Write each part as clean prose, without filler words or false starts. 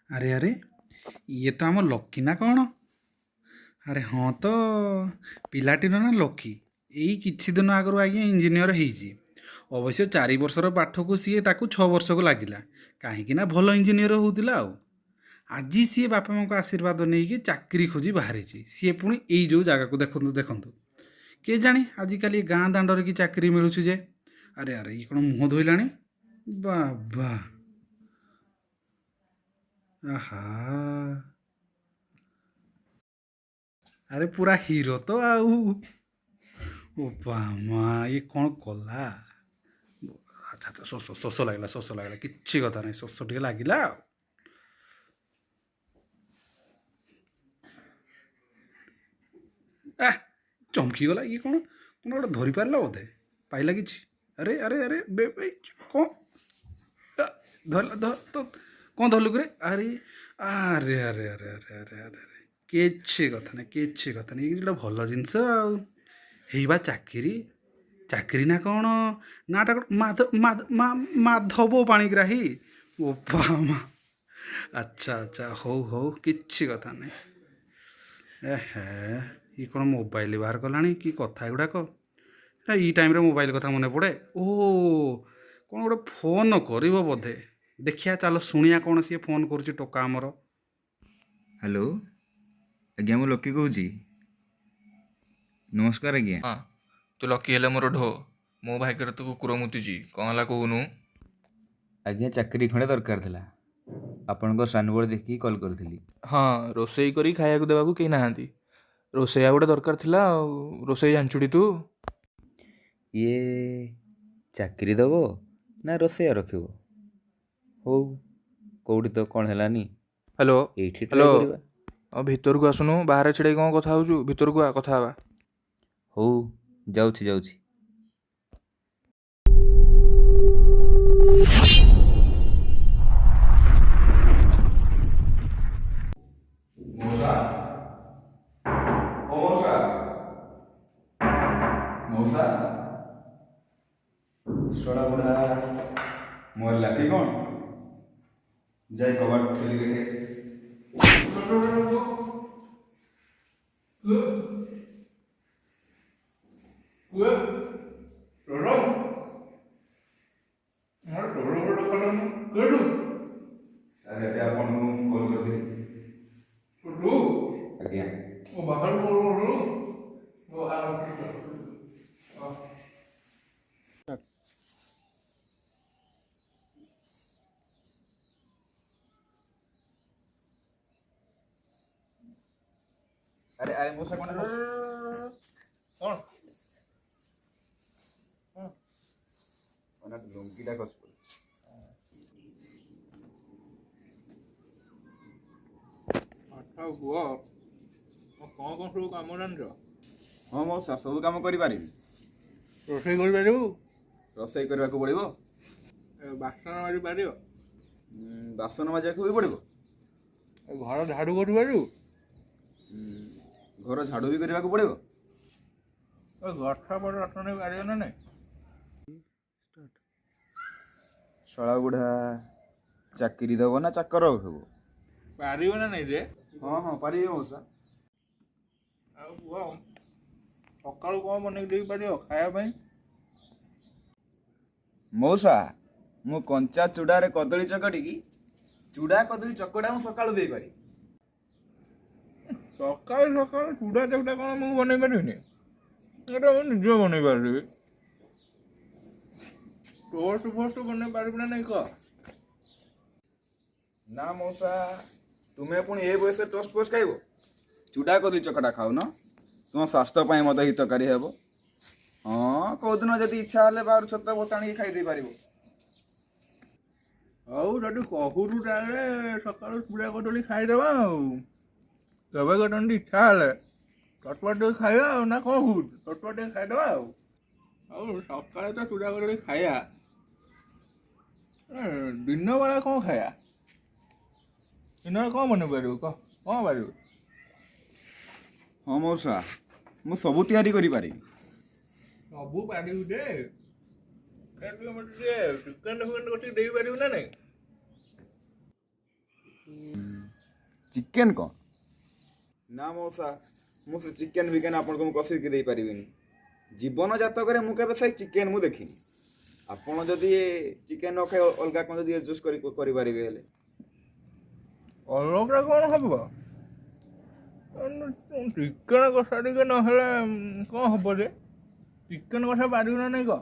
ଆରେ ଆରେ ଇଏ ତ ଆମ ଲକି ନା କ'ଣ? ଆରେ ହଁ ତ ପିଲାଟିର ନା ଲକି। ଏଇ କିଛି ଦିନ ଆଗରୁ ଆଜ୍ଞା ଇଞ୍ଜିନିୟର ହେଇଛି। ଅବଶ୍ୟ 4 ବର୍ଷର ପାଠକୁ ସିଏ ତାକୁ 6 ବର୍ଷକୁ ଲାଗିଲା। କାହିଁକି ନା ଭଲ ଇଞ୍ଜିନିୟର ହେଉଥିଲା ଆଉ। ଆଜି ସିଏ ବାପା ମାଆଙ୍କ ଆଶୀର୍ବାଦ ନେଇକି ଚାକିରି ଖୋଜି ବାହାରିଛି। ସିଏ ପୁଣି ଏଇ ଯେଉଁ ଜାଗାକୁ ଦେଖନ୍ତୁ ଦେଖନ୍ତୁ। କେଜାଣି ଆଜିକାଲି ଗାଁ ଦାଣ୍ଡରେ କି ଚାକିରି ମିଳୁଛି ଯେ। ଆରେ ଆରେ ଇଏ କ'ଣ ମୁହଁ ଧୋଇଲାଣି? ବାବା ଆହା ଆରେ ପୁରା ହିରୋ ତ ଆଉ। ବୋପା ମା ଇଏ କ'ଣ କଲା? ଆଚ୍ଛା ଆଚ୍ଛା ଶୋଷ ଲାଗିଲା କିଛି କଥା ନାହିଁ, ଶୋଷ ଟିକେ ଲାଗିଲା ଆଉ। ଆ ଚମକିଗଲା ଇଏ କ'ଣ କ'ଣ ଗୋଟେ ଧରିପାରିଲା ବୋଧେ, ପାଇଲା କିଛି। ଆରେ ଆରେ ଆରେ କ'ଣ ଧରିଲା ତ କ'ଣ ଧରିଲୁ କିରେ? ଆରେ ଆରେ ଆରେ ଆରେ ଆରେ ଆରେ ଆରେ ଆରେ କିଛି କଥା ନାହିଁ କିଛି କଥା ନାହିଁ, ଏଇ ଗୋଟେ ଭଲ ଜିନିଷ ଆଉ। ହେଇ ବା ଚାକିରି। ଚାକିରି ନା କ'ଣ? ନାଟା କ'ଣ ମାଧବ ପାଣିଗ୍ରାହୀ। ବୋପା ମା। ଆଚ୍ଛା ଆଚ୍ଛା ହଉ ହଉ କିଛି କଥା ନାହିଁ। ହେ ଇଏ କ'ଣ ମୋବାଇଲ ବାହାର କଲାଣି? କି କଥା ଏଗୁଡ଼ାକ? ଏଇ ଟାଇମ୍ରେ ମୋବାଇଲ କଥା ମନେ ପଡ଼େ। କ'ଣ ଗୋଟେ ଫୋନ୍ କରିବ ବୋଧେ। ଦେଖିଆ ଚାଲ ଶୁଣିଆ କ'ଣ ସିଏ ଫୋନ୍ କରୁଛି ଟୋକା ଆମର। ହ୍ୟାଲୋ, ଆଜ୍ଞା ମୁଁ ଲକି କହୁଛି। ନମସ୍କାର ଆଜ୍ଞା। ହଁ, ତୁ ଲକି ହେଲେ ମୋର ଢୋ। ମୋ ଭାଗ୍ୟରେ ତୁ କୁକୁର ମୁତିଛି। କ'ଣ ହେଲା କହୁନୁ? ଆଜ୍ଞା ଚାକିରି ଖଣ୍ଡେ ଦରକାର ଥିଲା, ଆପଣଙ୍କ ସାନବୋର୍ଡ଼ ଦେଖିକି କଲ୍ କରିଥିଲି। ହଁ, ରୋଷେଇ କରି ଖାଇବାକୁ ଦେବାକୁ କେହି ନାହାନ୍ତି। ରୋଷେଇଆ ଗୋଟେ ଦରକାର ଥିଲା ଆଉ। ରୋଷେଇ ଜାଣିଛୁଟି ତୁ? ଇଏ ଚାକିରି ଦେବ ନା ରୋଷେଇଆ ରଖିବ? ହଉ, କେଉଁଠି ତ କ'ଣ ହେଲାନି, ହ୍ୟାଲୋ ଏଇଠି ଟ୍ରାଏ ହ୍ୟାଲୋ, କରିବା। ଭିତରକୁ ଆସୁନୁ। ବାହାରେ ଛିଡ଼ାଇ କ'ଣ କଥା ହଉଛୁ? ଭିତରକୁ ଆ, କଥା ହେବା। ହଉ, ଯାଉଛି। ମଉସା, ଓ ମଉସା, ମଉସା, ଶଳା ବୁଢ଼ା ମରିଲା କି କ'ଣ? ଯାଇ କବାଟ ଠେଲି ଦେଖେ। ସାର୍ ଏବେ ଆପଣଙ୍କୁ କଲ୍ କରିଥିଲି। ଆଜ୍ଞା ଆରେ ଆରେ ମଉସା କ'ଣ କ'ଣ? ଲୁଙ୍ଗିଟା ଖସି ପଡ଼ିଲା। ଆଚ୍ଛା କୁହ, କ'ଣ ସବୁ କାମ ଜାଣିଛ? ହଁ ମଉସା ସବୁ କାମ କରିପାରିବି। ରୋଷେଇ କରିପାରିବୁ? ରୋଷେଇ କରିବାକୁ ପଡ଼ିବ, ବାସନ ମାଜି ପାରିବ? ବାସନ ମାଜିବାକୁ ବି ପଡ଼ିବ, ଘର ଝାଡ଼ୁ କରିପାରିବୁ? ଘର ଝାଡ଼ୁ ବି କରିବାକୁ ପଡ଼ିବ। ଗଛ ପଟ ରଟ ନେଇ ପାରିବ ନା ନାଇଁ? ଶଳା ବୁଢ଼ା ଚାକିରି ଦେବ ନା ଚାକର ରଖିବ? ପାରିବ ନା ନାଇଁ ରେ? ହଁ ପାରିବି ମଉସା। ଆଉ କୁହ, ସକାଳୁ କ'ଣ ବନେଇକି ଦେଇପାରିବ ଖାଇବା ପାଇଁ? ମଉସା ମୁଁ କଞ୍ଚା ଚୁଡ଼ାରେ କଦଳୀ ଚକଟିକି ଚୁଡ଼ା କଦଳୀ ଚକଟା ମୁଁ ସକାଳୁ ଦେଇପାରିବି। ସକାଳୁ ଚୁଡ଼ା ଚକଟା କ'ଣ ମୁଁ ବନେଇ ପାରିବିନି? ଏଇଟା ମୁଁ ନିଜେ ବନେଇ ପାରିବି। ଟୋଷ୍ଟ ଫୋଷ୍ଟ ବନେଇ ପାରିବି ନା ନାଇଁ କହ? ନା ମଉସା, ତୁମେ ପୁଣି ଏ ବୟସରେ ଟୋଷ୍ଟ ଫୋଷ୍ଟ ଖାଇବ? ଚୁଡ଼ା କଦଳୀ ଚକଟା ଖାଉନ, ତୁମ ସ୍ୱାସ୍ଥ୍ୟ ପାଇଁ ମଧ୍ୟ ହିତକାରୀ ହେବ। ହଁ କେଉଁଦିନ ଯଦି ଇଚ୍ଛା ହେଲେ ବାହାରୁ ଛତୁଆ ଫତୁଆ ଆଣିକି ଖାଇଦେଇ ପାରିବ। ହଉ ଯଦି କହୁଛୁ ତାହେଲେ ସକାଳୁ ଚୁଡ଼ା କଦଳୀ ଖାଇଦେବା ଆଉ। କେବେ କେତେବେଳେ ଇଚ୍ଛା ହେଲେ ଚଟପଟ ଟିକେ ଖାଇବା ଆଉ, ନା କ'ଣ କହୁଛୁ? ଚଟପଟ ଟିକେ ଖାଇଦେବା ଆଉ। ଆଉ ସକାଳେ ତ ଚୁଡ଼ା କଦଳୀ ଖାଇବା, ଦିନ ବେଳା କ'ଣ ଖାଇବା? ଦିନରେ କ'ଣ ବନେଇ ପାରିବୁ କହ? କ'ଣ ପାରିବୁ? ହଁ ମଉସା, ମୁଁ ସବୁ ତିଆରି କରିପାରିବି। ସବୁ ପାରିବୁ ଯେ, ଟିକେ ମୋତେ ଟିକେ ଚିକେନ୍ ଫିକେନ୍ ଟିକେ ଦେଇପାରିବୁ ନା ନାଇଁ? ଚିକେନ୍ କ'ଣ ନା ମଉସା ମୁଁ ସେ ଚିକେନ୍ ବିକେନ୍ ଆପଣଙ୍କୁ ମୁଁ କଷିକି ଦେଇପାରିବିନି। ଜୀବନ ଜାତକରେ ମୁଁ କେବେ ସେଇ ଚିକେନ୍ ମୁଁ ଦେଖିନି। ଆପଣ ଯଦି ଚିକେନ୍ ନ ଖାଇ ଅଲଗା କ'ଣ ଯଦି ଆଡ଼ଜଷ୍ଟ କରିପାରିବେ ହେଲେ ଅଲଗା କ'ଣ ହବ? ଚିକେନ୍ କଷା ଟିକେ ନହେଲେ କ'ଣ ହବ ଯେ? ଚିକେନ୍ କଷା ପାରିବୁ ନା ନାଇଁ କହ?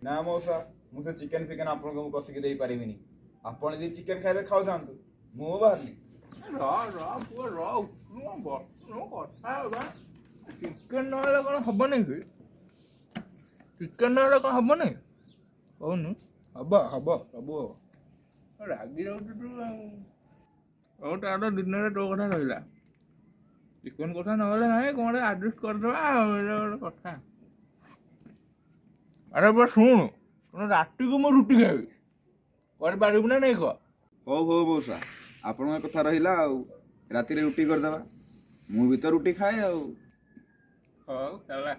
ନା ମଉସା ମୁଁ ସେ ଚିକେନ୍ ଫିକେନ୍ ଆପଣଙ୍କୁ ମୁଁ କଷିକି ଦେଇପାରିବିନି। ଆପଣ ଯଦି ଚିକେନ୍ ଖାଇବେ ଖାଉଥାନ୍ତୁ, ମୁଁ ବାହାରିଲି। ପୁଅ କଥା ହେବା। ଚିକେନ୍ ନହେଲେ କ'ଣ ହବନି କି? ଚିକେନ୍ ନହେଲେ କ'ଣ ହବନି? କହୁନୁ ହବ ସବୁ ହବ। ରାଗି ଯାଉଛୁ ତୁ ଆଉ। ହଉ ତାର ଦିନରେ ତୋ କଥା ରହିଲା। ଚିକେନ୍ କଥା ନହେଲେ ନାହିଁ କ'ଣ ଆଡ଼ଜଷ୍ଟ କରିଦେବା ଆଉ, ଏଇଟା ଗୋଟେ କଥା। ଆରେ ପୁଅ ଶୁଣୁ, ରାତିକୁ ମୁଁ ରୁଟି ଖାଇବି, କରିପାରିବୁ ନା ନାଇଁ କହ? ହଉ ହଉ ମଉସା ଆପଣଙ୍କ କଥା ରହିଲା ଆଉ। ରାତିରେ ରୁଟି କରିଦେବା, ମୁଁ ବି ତ ରୁଟି ଖାଏ ଆଉ। ହଉ ହେଲା,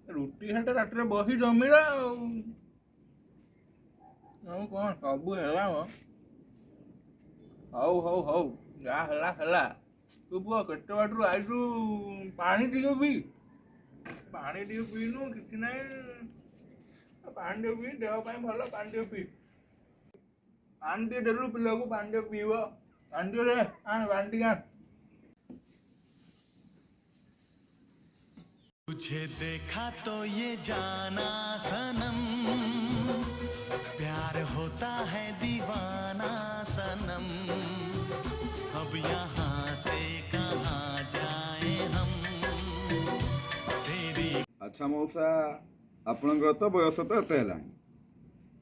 ରୁଟି ହେଲେ ରାତିରେ ବହି ଜମିଲା ଆଉ। ଆଉ କ'ଣ ସବୁ ହେଲା ମ? ହଉ ଯାହା ହେଲା ହେଲା। ତୁ ପୁଅ କେତେ ବାଟରୁ ଆଇଛୁ, ପାଣି ଟିକେ ପିଇ। ପାଣି ଟିକେ ପିଇନୁ କିଛି ନାହିଁ, ପାଣି ଟିକେ ପିଇ, ଦେହ ପାଇଁ ଭଲ, ପାଣି ଟିକେ ପିଇ। ପାଣି ଟିକେ ଦେଲୁ ପିଲାକୁ, ପାଣି ଟିକେ ପିଇବ। ପାଣି ଟିକେ ଦେ, ଆଣ ପାଣି ଟିକେ ଆଣ। तुझे देखा तो ये जाना सनम, प्यार होता है दीवाना सनम, अब यहाँ से कहाँ जाए हम तेरी। ଆଚ୍ଛା ମଉସା ଆପଣଙ୍କର ତ ବୟସ ତ ଏତେ ହେଲାଣି,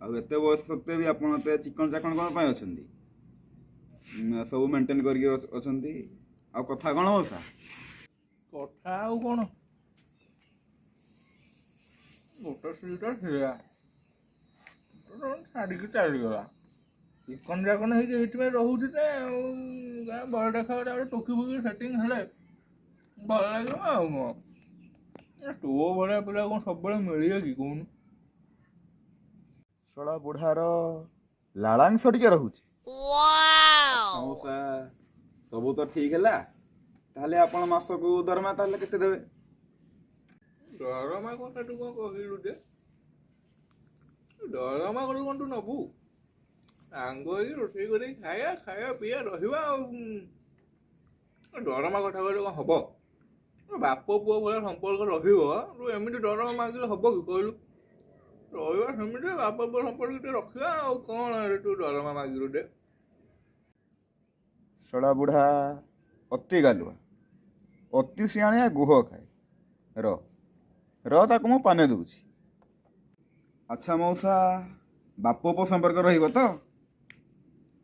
ଆଉ ଏତେ ବୟସ ସତ୍ତ୍ୱେ ବି ଆପଣ ଏତେ ଚିକଣ ଚାକଣ କ'ଣ ପାଇଁ ଅଛନ୍ତି? ସବୁ ମେଣ୍ଟେନ୍ କରିକି ଅଛନ୍ତି। ଆଉ କଥା କ'ଣ ମଉସା? କଥା ଆଉ କ'ଣ, ଗୋଟେ ସ୍ତ୍ରୀଟା ଥିଲା, ଛାଡ଼ିକି ଚାଲିଗଲା। ଚିକନ ଚାକନ ହେଇକି ଏଇଥିପାଇଁ ରହୁଛି ଯେ ଆଉ ଗାଁ ଭଲ ଦେଖା ଗୋଟେ ଟୋକି ଫୁକି ସେଟିଂ ହେଲେ ଭଲ ଲାଗିବ ଆଉ କ'ଣ। ତୋ ଭଳିଆ ପିଲା କ'ଣ ସବୁବେଳେ ମିଳିବେ କି କହୁନୁ? ଶଳା ବୁଢ଼ାର ଲାଳାଂଶ ଟିକେ ରହୁଛି। ଆଚ୍ଛା ମଉସା ସବୁ ତ ଠିକ୍ ହେଲା, ତାହେଲେ ଆପଣ ମାସକୁ ଦରମା ତାହେଲେ କେତେ ଦେବେ? ଦରମା କଥା ତୁ କ'ଣ କହିଲୁ ଯେ? ଦରମା କରି କ'ଣ ତୁ ନେବୁ? ସାଙ୍ଗ ହେଇକି ରୋଷେଇ କରିକି ଖାଇବା ପିଇବା ରହିବା ଆଉ। ଦରମା କଥା କହିଲେ କ'ଣ ହବ? ବାପ ପୁଅ ଭଳିଆ ସମ୍ପର୍କ ରହିବ, ତୁ ଏମିତି ଦରମା ମାଗିଲେ ହବ କି କହିଲୁ? ରହିବା ସେମିତି, ବାପ ପୁଅ ସମ୍ପର୍କ ଟିକେ ରଖିବା ଆଉ କ'ଣ ତୁ ଦରମା ମାଗିଲୁ ଯେ? ଶଳା ବୁଢ଼ା ଅତି ଗାଲୁଆ, ଅତି ସିଆଣିଆ, ଗୁହ ଖାଏ। ର ତାକୁ ମୁଁ ପାନେ ଦେଉଛି। ଆଚ୍ଛା ମଉସା ବାପ ପୁଅ ସମ୍ପର୍କ ରହିବ ତ?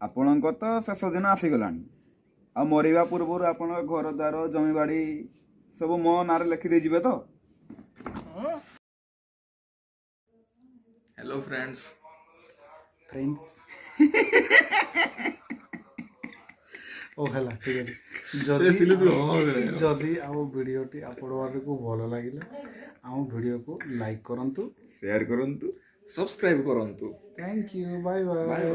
ଆପଣଙ୍କର ତ ଶେଷ ଦିନ ଆସିଗଲାଣି, ଆଉ ମରିବା ପୂର୍ବରୁ ଆପଣଙ୍କ ଘର ଦ୍ୱାର ଜମିବାଡ଼ି ସବୁ ମୋ ନାଁରେ ଲେଖିଦେଇଯିବେ ତ? Hello friends. ଓ ହେଲା ଠିକ୍ ଅଛି। ଯଦି ଆମ ଭିଡ଼ିଓଟି ଆପଣମାନଙ୍କୁ ଭଲ ଲାଗିଲା, ଆମ ଭିଡ଼ିଓକୁ ଲାଇକ୍ କରନ୍ତୁ, ସେୟାର କରନ୍ତୁ, ସବସ୍କ୍ରାଇବ୍ କରନ୍ତୁ। Thank you, bye bye.